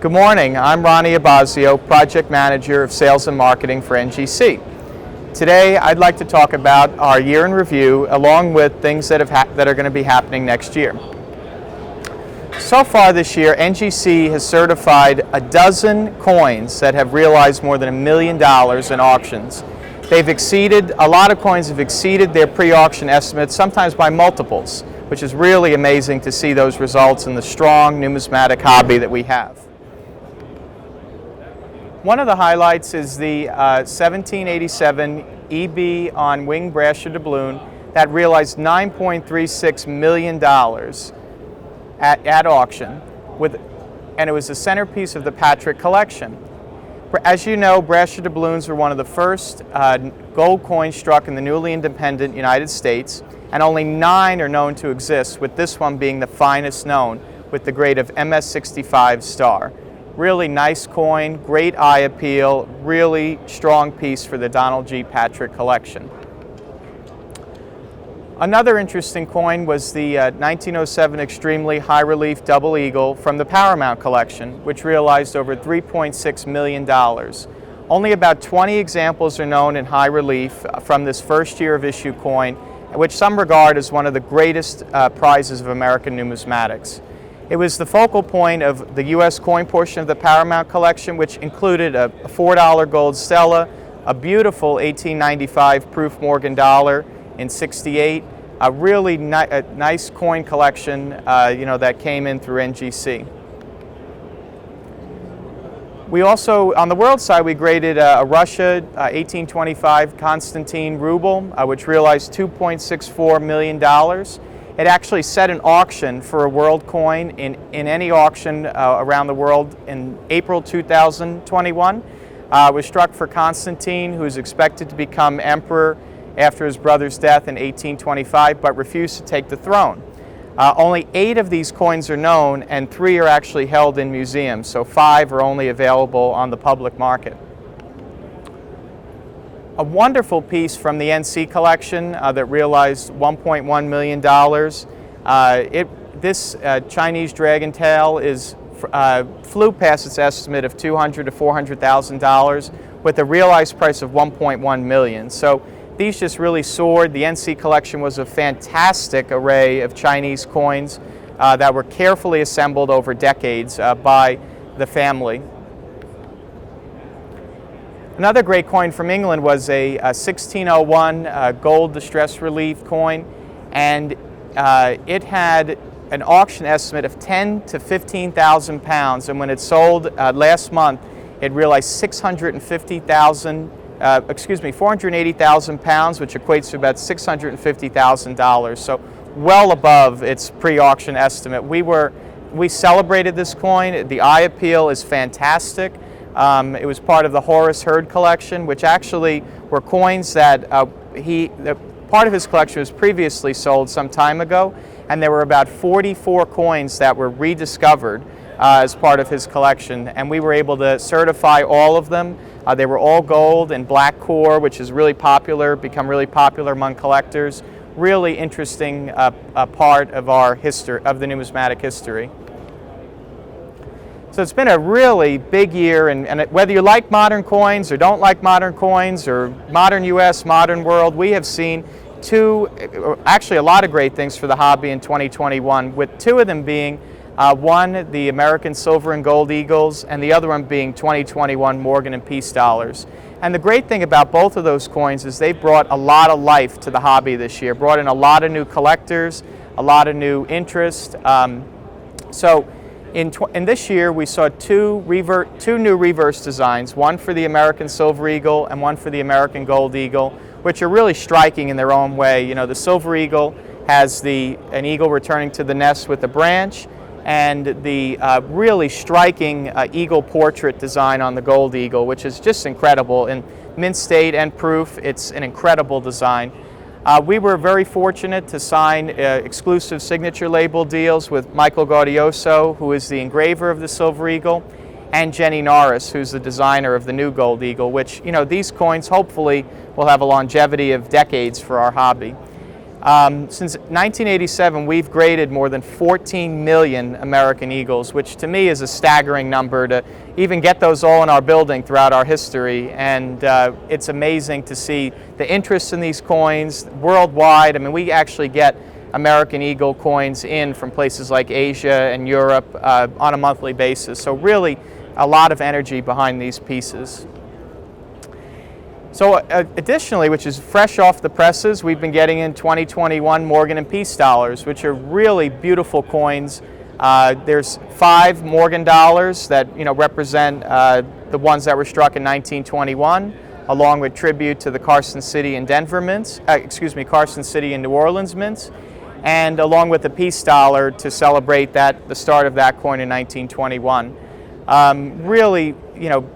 Good morning, I'm Ronald Abbazio, Project Manager of Sales and Marketing for NGC. Today I'd like to talk about our year in review along with things that are going to be happening next year. So far this year, NGC has certified a dozen coins that have realized more than $1 million in auctions. A lot of coins have exceeded their pre-auction estimates, sometimes by multiples, which is really amazing to see those results in the strong numismatic hobby that we have. One of the highlights is the 1787 EB on wing brass doubloon that realized $9.36 million at auction, and it was the centerpiece of the Patrick collection. As you know, brass doubloons were one of the first gold coins struck in the newly independent United States, and only 9 are known to exist, with this one being the finest known, with the grade of MS65 star. Really nice coin, great eye appeal, really strong piece for the Donald G. Patrick collection. Another interesting coin was the 1907 extremely high relief double eagle from the Paramount collection, which realized over $3.6 million. Only about 20 examples are known in high relief from this first year of issue coin, which some regard as one of the greatest prizes of American numismatics. It was the focal point of the U.S. coin portion of the Paramount collection, which included a $4 gold stella, a beautiful 1895 proof Morgan dollar in '68, a really nice coin collection that came in through NGC. We also, on the world side, we graded a Russia 1825 Constantine Ruble, which realized $2.64 million. It actually set an auction for a world coin in any auction around the world in April 2021. It was struck for Constantine, who is expected to become emperor after his brother's death in 1825, but refused to take the throne. Only 8 of these coins are known, and 3 are actually held in museums, so 5 are only available on the public market. A wonderful piece from the NC collection that realized $1.1 million. This Chinese dragon tail flew past its estimate of $200,000 to $400,000 with a realized price of $1.1 million. So these just really soared. The NC collection was a fantastic array of Chinese coins that were carefully assembled over decades by the family. Another great coin from England was a 1601 gold distress relief coin, and it had an auction estimate of 10 to 15,000 pounds, and when it sold last month, it realized 480,000 pounds, which equates to about $650,000, so well above its pre-auction estimate. We celebrated this coin. The eye appeal is fantastic. It was part of the Horace Hurd collection, which actually were coins that part of his collection was previously sold some time ago, and there were about 44 coins that were rediscovered as part of his collection, and we were able to certify all of them. They were all gold and black core, which is really popular, become really popular among collectors. Really interesting part of our history, of the numismatic history. So it's been a really big year, and whether you like modern coins or don't like modern coins or modern US, modern world, we have seen actually a lot of great things for the hobby in 2021, with 2 of them being one, the American Silver and Gold Eagles, and the other one being 2021 Morgan and Peace dollars. And the great thing about both of those coins is they brought a lot of life to the hobby this year, brought in a lot of new collectors, a lot of new interest. In this year, we saw two new reverse designs, one for the American Silver Eagle and one for the American Gold Eagle, which are really striking in their own way. You know, the Silver Eagle has an eagle returning to the nest with a branch, and the really striking eagle portrait design on the Gold Eagle, which is just incredible. In mint state and proof, it's an incredible design. We were very fortunate to sign exclusive signature label deals with Michael Gaudioso, who is the engraver of the Silver Eagle, and Jenny Norris, who's the designer of the new Gold Eagle, which, these coins hopefully will have a longevity of decades for our hobby. Since 1987, we've graded more than 14 million American eagles, which to me is a staggering number to even get those all in our building throughout our history. And it's amazing to see the interest in these coins worldwide. I mean, we actually get American eagle coins in from places like Asia and Europe on a monthly basis. So really a lot of energy behind these pieces. So additionally, which is fresh off the presses, we've been getting in 2021 Morgan and Peace dollars, which are really beautiful coins. There's 5 Morgan dollars that represent the ones that were struck in 1921, along with tribute to the Carson City and Denver mints, Carson City and New Orleans mints, and along with the Peace dollar to celebrate the start of that coin in 1921. Really,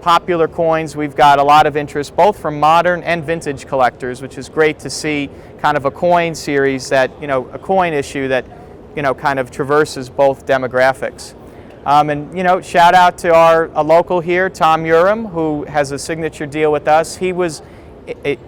popular coins. We've got a lot of interest both from modern and vintage collectors, which is great to see kind of a coin series that, a coin issue that, kind of traverses both demographics. And, shout out to a local here, Tom Urim, who has a signature deal with us. He was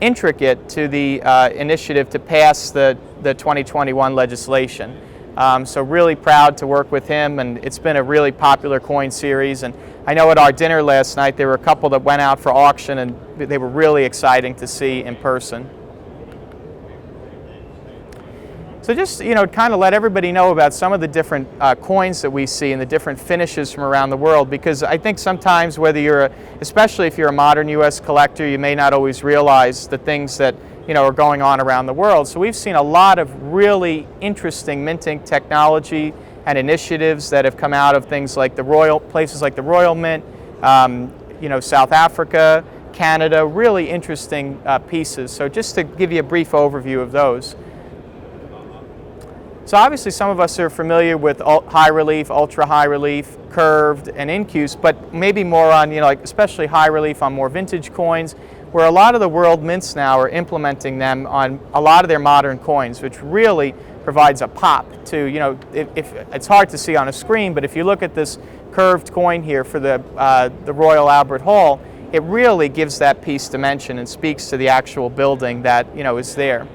intricate to the initiative to pass the 2021 legislation. So really proud to work with him, and it's been a really popular coin series. And I know at our dinner last night there were a couple that went out for auction, and they were really exciting to see in person. So just kind of let everybody know about some of the different coins that we see and the different finishes from around the world, because I think sometimes whether especially if you're a modern U.S. collector, you may not always realize the things that are going on around the world. So we've seen a lot of really interesting minting technology and initiatives that have come out of things like places like the Royal Mint, South Africa, Canada, really interesting pieces. So just to give you a brief overview of those. So obviously some of us are familiar with high relief, ultra high relief, curved, and incuse, but maybe more on, especially high relief on more vintage coins, where a lot of the world mints now are implementing them on a lot of their modern coins, which really provides a pop to, if it's hard to see on a screen, but if you look at this curved coin here for the Royal Albert Hall, it really gives that piece dimension and speaks to the actual building that, is there.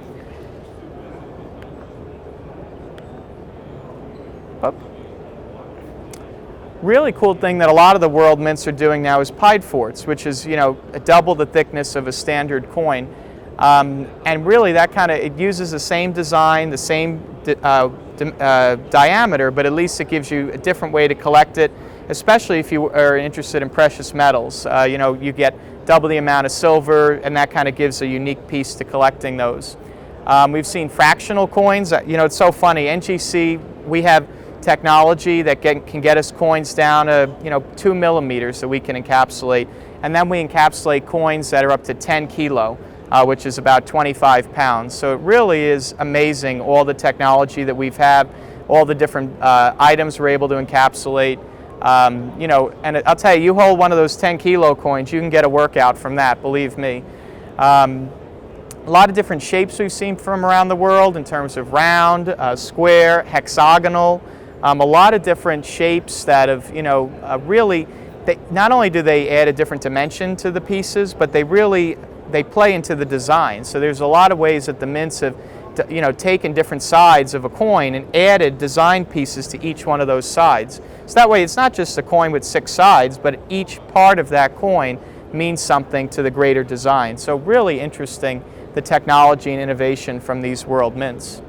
Really cool thing that a lot of the world mints are doing now is pied forts, which is double the thickness of a standard coin, and really that it uses the same design, the same diameter, but at least it gives you a different way to collect it, especially if you are interested in precious metals. You get double the amount of silver, and that kind of gives a unique piece to collecting those. We've seen fractional coins. It's so funny. NGC, we have technology that can get us coins down to 2 millimeters that we can encapsulate, and then we encapsulate coins that are up to 10 kilo, which is about 25 pounds. So it really is amazing, all the technology that we've had, all the different items we're able to encapsulate. And I'll tell you, you hold one of those 10 kilo coins, you can get a workout from that, believe me. A lot of different shapes we've seen from around the world in terms of round, square, hexagonal. A lot of different shapes that have, really, not only do they add a different dimension to the pieces, but they play into the design. So there's a lot of ways that the mints have, taken different sides of a coin and added design pieces to each one of those sides. So that way it's not just a coin with 6 sides, but each part of that coin means something to the greater design. So really interesting, the technology and innovation from these world mints.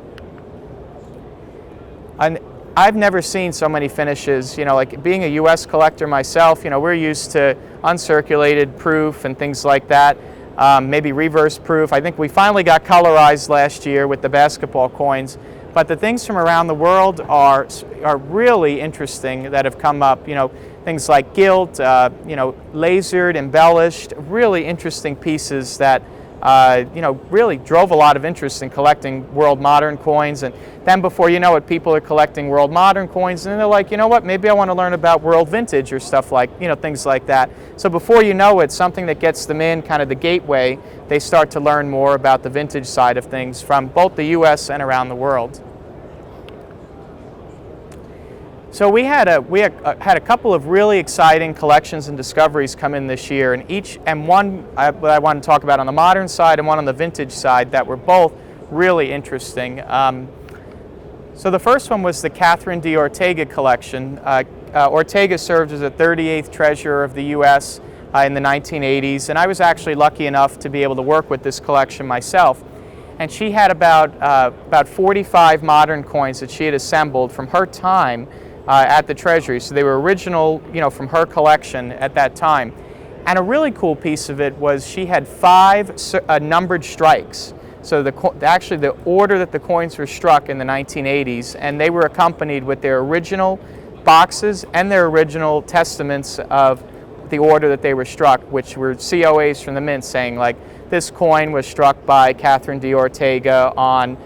And I've never seen so many finishes, like being a U.S. collector myself, we're used to uncirculated proof and things like that, maybe reverse proof. I think we finally got colorized last year with the basketball coins, but the things from around the world are really interesting that have come up, things like gilt, lasered, embellished, really interesting pieces that really drove a lot of interest in collecting world modern coins. And then before you know it, people are collecting world modern coins, and they're like, maybe I want to learn about world vintage or stuff like, things like that. So before you know it, something that gets them in, kind of the gateway, they start to learn more about the vintage side of things from both the U.S. and around the world. So we had a couple of really exciting collections and discoveries come in this year, and one I want to talk about on the modern side and one on the vintage side that were both really interesting. So the first one was the Katherine de Ortega collection. Ortega served as the 38th treasurer of the U.S. In the 1980s, and I was actually lucky enough to be able to work with this collection myself. And she had about 45 modern coins that she had assembled from her time at the Treasury. So they were original, from her collection at that time. And a really cool piece of it was she had 5 numbered strikes. So actually the order that the coins were struck in the 1980s, and they were accompanied with their original boxes and their original testaments of the order that they were struck, which were COAs from the mint saying, like, this coin was struck by Katherine de Ortega on,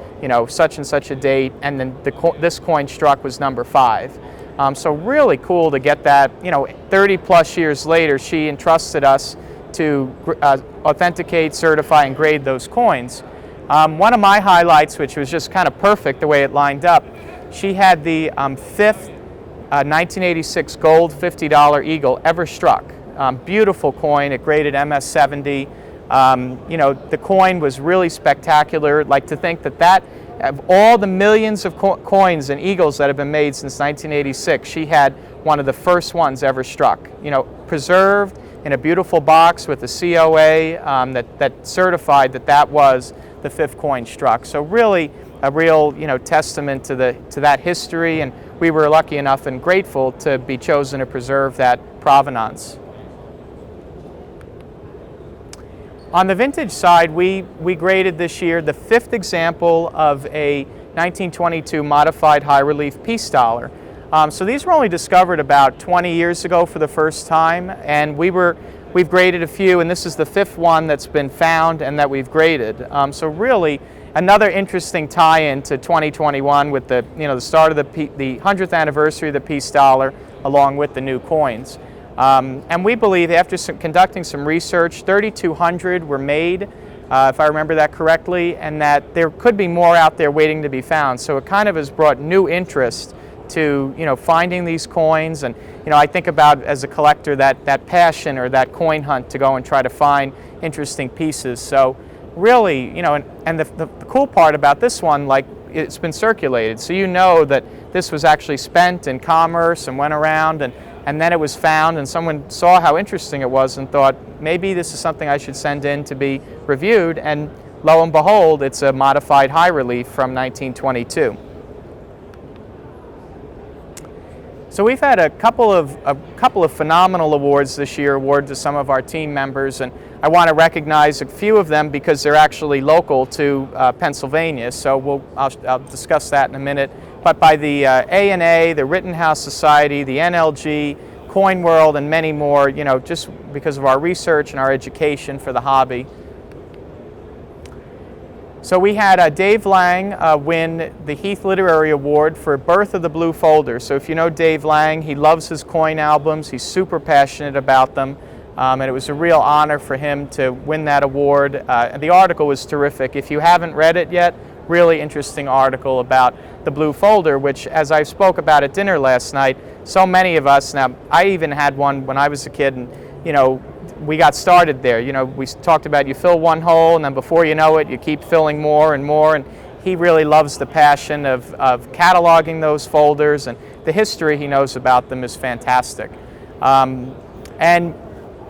such and such a date, and then this coin struck was number 5. So really cool to get that. 30 plus years later, she entrusted us to authenticate, certify, and grade those coins. One of my highlights, which was just kind of perfect the way it lined up, she had the 5th 1986 gold $50 eagle ever struck. Beautiful coin, it graded MS70. The coin was really spectacular. Like to think that of all the millions of coins and eagles that have been made since 1986, she had one of the first ones ever struck. Preserved in a beautiful box with a COA that certified that was the 5th coin struck. So really a real testament to that history, and we were lucky enough and grateful to be chosen to preserve that provenance. On the vintage side, we graded this year the 5th example of a 1922 modified high relief peace dollar. So these were only discovered about 20 years ago for the first time, and we've graded a few, and this is the 5th one that's been found and that we've graded. So really another interesting tie-in to 2021 with the start of the 100th anniversary of the peace dollar, along with the new coins. And we believe, after conducting some research, 3,200 were made, if I remember that correctly, and that there could be more out there waiting to be found. So it kind of has brought new interest to finding these coins, and I think about, as a collector, that passion or that coin hunt to go and try to find interesting pieces. So really, and the cool part about this one, like, it's been circulated, so that this was actually spent in commerce and went around, and then it was found, and someone saw how interesting it was and thought, maybe this is something I should send in to be reviewed, and lo and behold, it's a modified high relief from 1922. So we've had a couple of phenomenal awards this year awarded to some of our team members, and I want to recognize a few of them because they're actually local to Pennsylvania. So I'll discuss that in a minute. But by the ANA, the Rittenhouse Society, the NLG, Coin World, and many more, just because of our research and our education for the hobby. So we had Dave Lang win the Heath Literary Award for Birth of the Blue Folder. So if you know Dave Lang, he loves his coin albums. He's super passionate about them. And it was a real honor for him to win that award. The article was terrific. If you haven't read it yet, really interesting article about the Blue Folder, which, as I spoke about at dinner last night, so many of us, now I even had one when I was a kid, and we got started there. We talked about you fill one hole, and then before you know it, you keep filling more and more. And he really loves the passion of cataloging those folders, and the history he knows about them is fantastic. And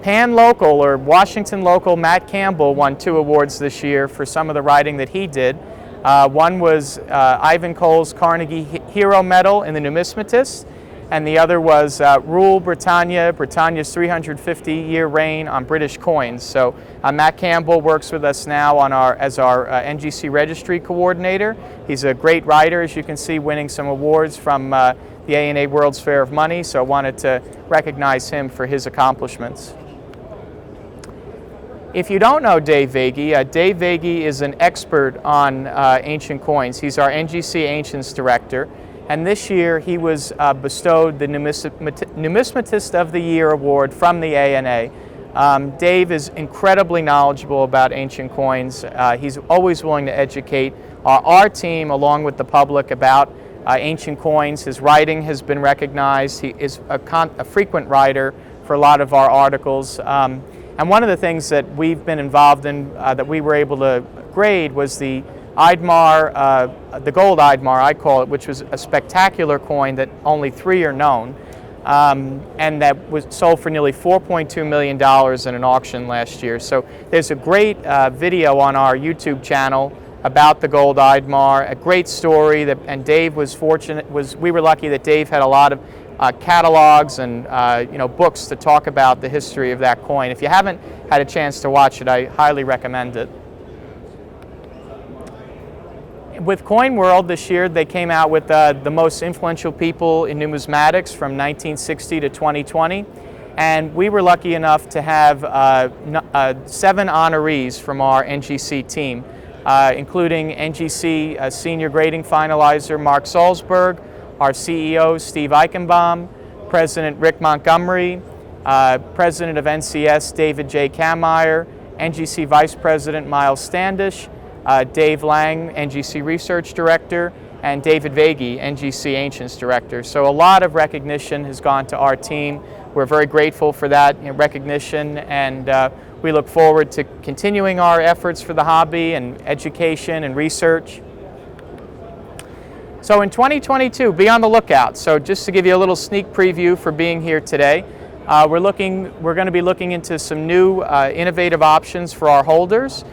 Pan Local, or Washington Local, Matt Campbell won 2 awards this year for some of the writing that he did. One was Ivan Cole's Carnegie Hero Medal in the Numismatist, and the other was Ruble, Britannia's 350-year reign on British coins. So Matt Campbell works with us now as our NGC registry coordinator. He's a great writer, as you can see, winning some awards from the ANA World's Fair of Money, so I wanted to recognize him for his accomplishments. If you don't know Dave Vagey is an expert on ancient coins. He's our NGC Ancients Director, and this year he was bestowed the Numismatist of the Year Award from the ANA. Dave is incredibly knowledgeable about ancient coins. He's always willing to educate our team along with the public about ancient coins. His writing has been recognized. He is a frequent writer for a lot of our articles. And one of the things that we've been involved in that we were able to grade was the Idmar, the gold Idmar, I call it, which was a spectacular coin that only 3 are known, and that was sold for nearly $4.2 million in an auction last year. So there's a great video on our YouTube channel about the gold Idmar, a great story, and Dave was fortunate, we were lucky that Dave had a lot of catalogs and books to talk about the history of that coin. If you haven't had a chance to watch it, I highly recommend it. With Coin World this year, they came out with the most influential people in numismatics from 1960 to 2020, and we were lucky enough to have 7 honorees from our NGC team, including NGC senior grading finalizer Mark Salzberg, our CEO Steve Eichenbaum, President Rick Montgomery, President of NCS David J. Kammeyer, NGC Vice President Miles Standish, Dave Lang, NGC Research Director, and David Vagey, NGC Ancients Director. So a lot of recognition has gone to our team. We're very grateful for that recognition, and we look forward to continuing our efforts for the hobby and education and research. So in 2022, be on the lookout. So just to give you a little sneak preview for being here today, we're going to be looking into some new innovative options for our holders,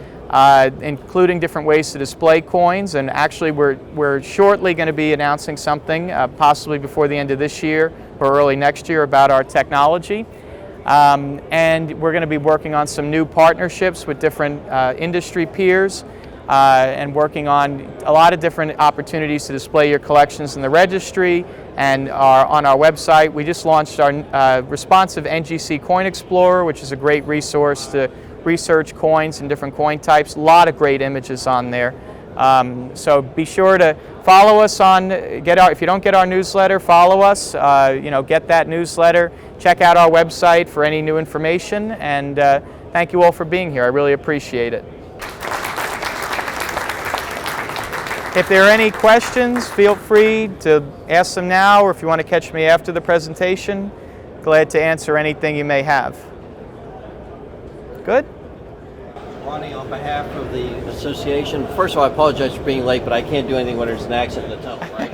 including different ways to display coins. And actually, we're shortly going to be announcing something, possibly before the end of this year or early next year, about our technology. And we're going to be working on some new partnerships with different industry peers, and working on a lot of different opportunities to display your collections in the registry and on our website. We just launched our responsive NGC Coin Explorer, which is a great resource to research coins and different coin types. A lot of great images on there. So be sure to follow us on, if you don't get our newsletter, follow us, get that newsletter, check out our website for any new information, and thank you all for being here. I really appreciate it. If there are any questions, feel free to ask them now, or if you want to catch me after the presentation, glad to answer anything you may have. Good? Ronnie, on behalf of the association, first of all, I apologize for being late, but I can't do anything when there's an accident in the tunnel, right?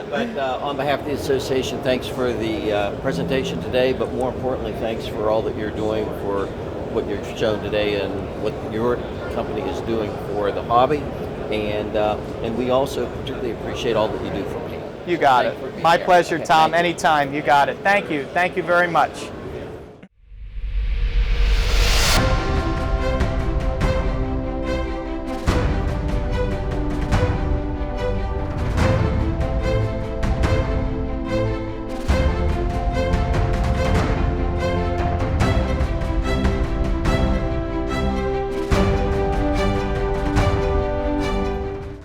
But on behalf of the association, thanks for the presentation today, but more importantly, thanks for all that you're doing, for what you've shown today and what your company is doing for the hobby. And we also particularly appreciate all that you do for me. You got it. My pleasure, Tom. Anytime. You got it. Thank you. Thank you very much.